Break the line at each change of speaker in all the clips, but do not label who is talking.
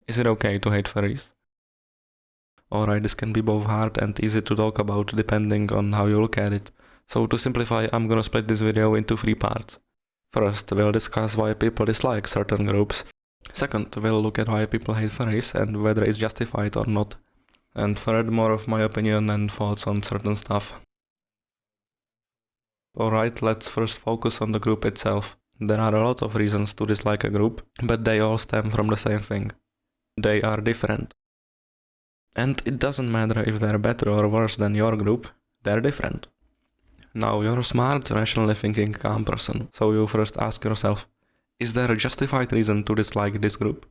Is it okay to hate furries? Alright, this can be both hard and easy to talk about depending on how you look at it. So to simplify, I'm gonna split this video into 3 parts. First, we'll discuss why people dislike certain groups. Second, we'll look at why people hate furries and whether it's justified or not. And third, more of my opinion and thoughts on certain stuff. Alright, let's first focus on the group itself. There are a lot of reasons to dislike a group, but they all stem from the same thing. They are different. And it doesn't matter if they're better or worse than your group, they're different. Now, you're a smart, rationally thinking, calm person, so you first ask yourself, is there a justified reason to dislike this group?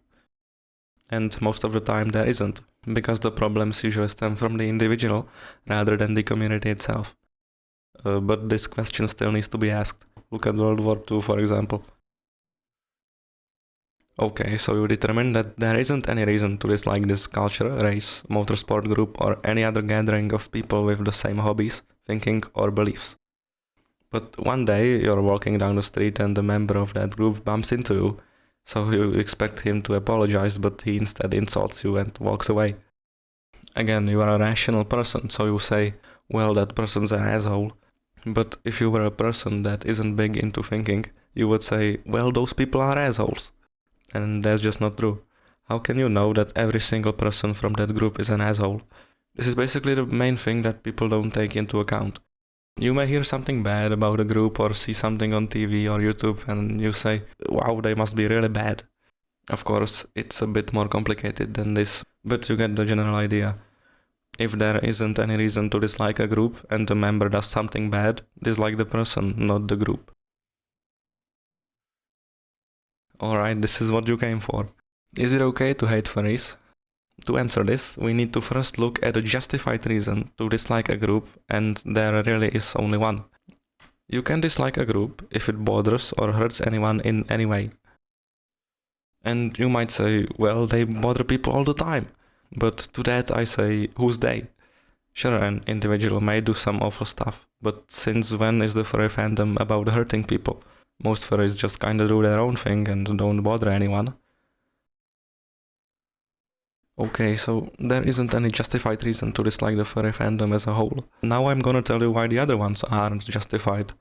And most of the time there isn't, because the problems usually stem from the individual rather than the community itself. But this question still needs to be asked. Look at World War II, for example. Okay, so you determine that there isn't any reason to dislike this culture, race, motorsport group, or any other gathering of people with the same hobbies, thinking, or beliefs. But one day you're walking down the street and a member of that group bumps into you, so you expect him to apologize, but he instead insults you and walks away. Again, you are a rational person, so you say, well, that person's an asshole. But if you were a person that isn't big into thinking, you would say, well, those people are assholes. And that's just not true. How can you know that every single person from that group is an asshole? This is basically the main thing that people don't take into account. You may hear something bad about a group or see something on TV or YouTube and you say, wow, they must be really bad. Of course, it's a bit more complicated than this, but you get the general idea. If there isn't any reason to dislike a group and a member does something bad, dislike the person, not the group. Alright, this is what you came for. Is it okay to hate furries? To answer this, we need to first look at a justified reason to dislike a group, and there really is only one. You can dislike a group if it bothers or hurts anyone in any way. And you might say, well, they bother people all the time. But to that I say, who's they? Sure, an individual may do some awful stuff, but since when is the furry fandom about hurting people? Most furries just kinda do their own thing and don't bother anyone. Okay, so there isn't any justified reason to dislike the furry fandom as a whole. Now I'm gonna tell you why the other ones aren't justified.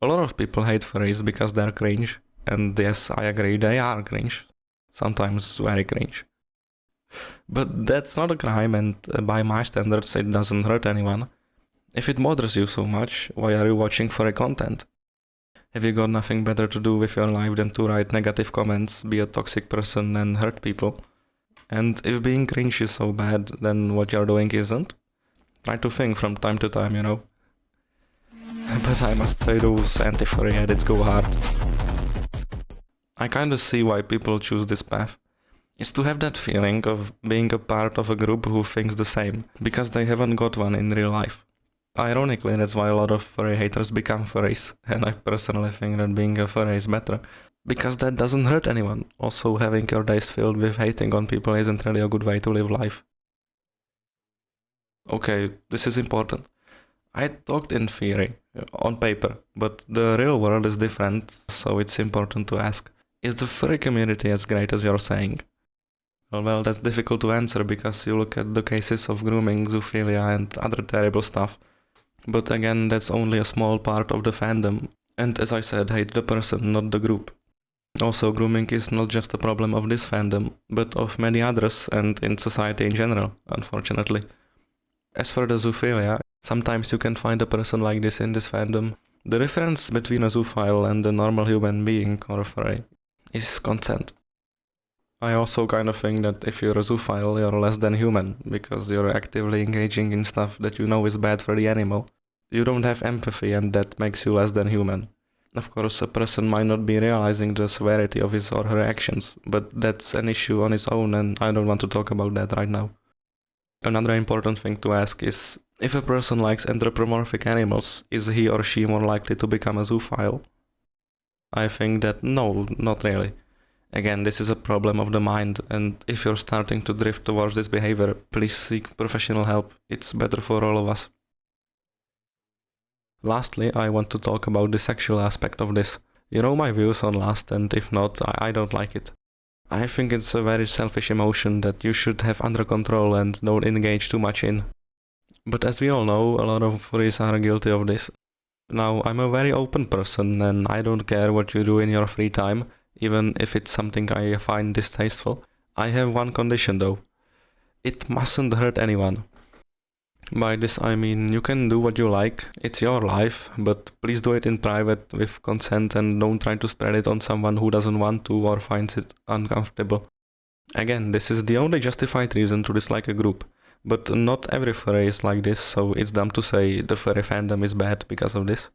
A lot of people hate furries because they're cringe, and yes, I agree, they are cringe. Sometimes very cringe. But that's not a crime, and by my standards it doesn't hurt anyone. If it bothers you so much, why are you watching furry content? Have you got nothing better to do with your life than to write negative comments, be a toxic person and hurt people? And if being cringe is so bad, then what you're doing isn't? Try to think from time to time, you know. But I must say those anti-furry edits go hard. I kinda see why people choose this path. It's to have that feeling of being a part of a group who thinks the same, because they haven't got one in real life. Ironically, that's why a lot of furry haters become furries, and I personally think that being a furry is better. Because that doesn't hurt anyone. Also, having your days filled with hating on people isn't really a good way to live life. Okay, this is important. I talked in theory, on paper, but the real world is different, so it's important to ask, is the furry community as great as you're saying? Well, that's difficult to answer because you look at the cases of grooming, zoophilia and other terrible stuff. But again, that's only a small part of the fandom, and as I said, hate the person, not the group. Also, grooming is not just a problem of this fandom, but of many others and in society in general, unfortunately. As for the zoophilia, sometimes you can find a person like this in this fandom. The difference between a zoophile and a normal human being or a furry is consent. I also kind of think that if you're a zoophile, you're less than human, because you're actively engaging in stuff that you know is bad for the animal. You don't have empathy and that makes you less than human. Of course, a person might not be realizing the severity of his or her actions, but that's an issue on its own and I don't want to talk about that right now. Another important thing to ask is, if a person likes anthropomorphic animals, is he or she more likely to become a zoophile? I think that no, not really. Again, this is a problem of the mind, and if you're starting to drift towards this behavior, please seek professional help. It's better for all of us. Lastly, I want to talk about the sexual aspect of this. You know my views on lust, and if not, I don't like it. I think it's a very selfish emotion that you should have under control and don't engage too much in. But as we all know, a lot of furries are guilty of this. Now, I'm a very open person and I don't care what you do in your free time, even if it's something I find distasteful. I have one condition though. It mustn't hurt anyone. By this I mean you can do what you like, it's your life, but please do it in private with consent and don't try to spread it on someone who doesn't want to or finds it uncomfortable. Again, this is the only justified reason to dislike a group, but not every furry is like this, so it's dumb to say the furry fandom is bad because of this.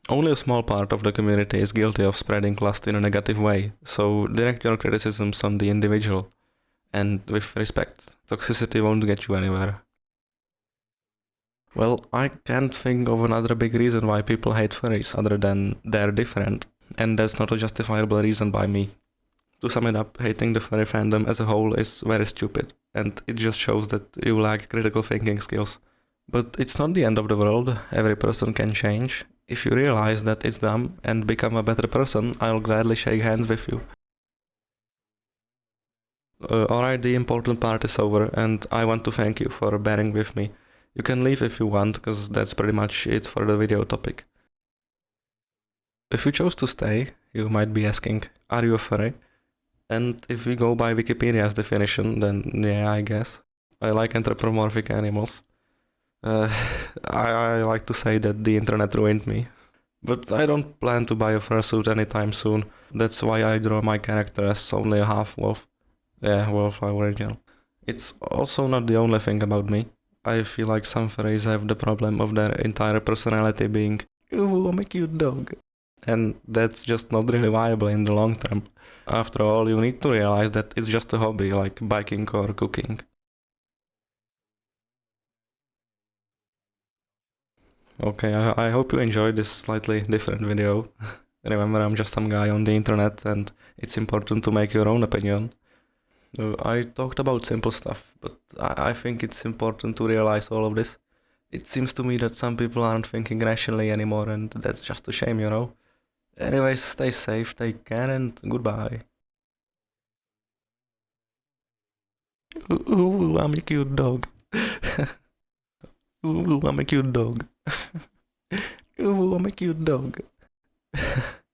Only a small part of the community is guilty of spreading lust in a negative way, so direct your criticisms on the individual. And with respect, toxicity won't get you anywhere. Well, I can't think of another big reason why people hate furries other than they're different, and that's not a justifiable reason by me. To sum it up, hating the furry fandom as a whole is very stupid, and it just shows that you lack critical thinking skills. But it's not the end of the world, every person can change. If you realize that it's dumb and become a better person, I'll gladly shake hands with you. Alright, the important part is over, and I want to thank you for bearing with me. You can leave if you want, cause that's pretty much it for the video topic. If you chose to stay, you might be asking, are you a furry? And if we go by Wikipedia's definition, then yeah, I guess. I like anthropomorphic animals. I like to say that the internet ruined me. But I don't plan to buy a fursuit anytime soon. That's why I draw my character as only a half wolf. Yeah, wallflower original. It's also not the only thing about me. I feel like some furries have the problem of their entire personality being, ooh, I'm a cute dog. And that's just not really viable in the long term. After all, you need to realize that it's just a hobby, like biking or cooking. Okay, I hope you enjoyed this slightly different video. Remember, I'm just some guy on the internet and it's important to make your own opinion. I talked about simple stuff, but I think it's important to realize all of this. It seems to me that some people aren't thinking rationally anymore, and that's just a shame, you know? Anyways, stay safe, take care, and goodbye. Ooh, I'm a cute dog. Ooh, I'm a cute dog. Ooh, I'm a cute dog.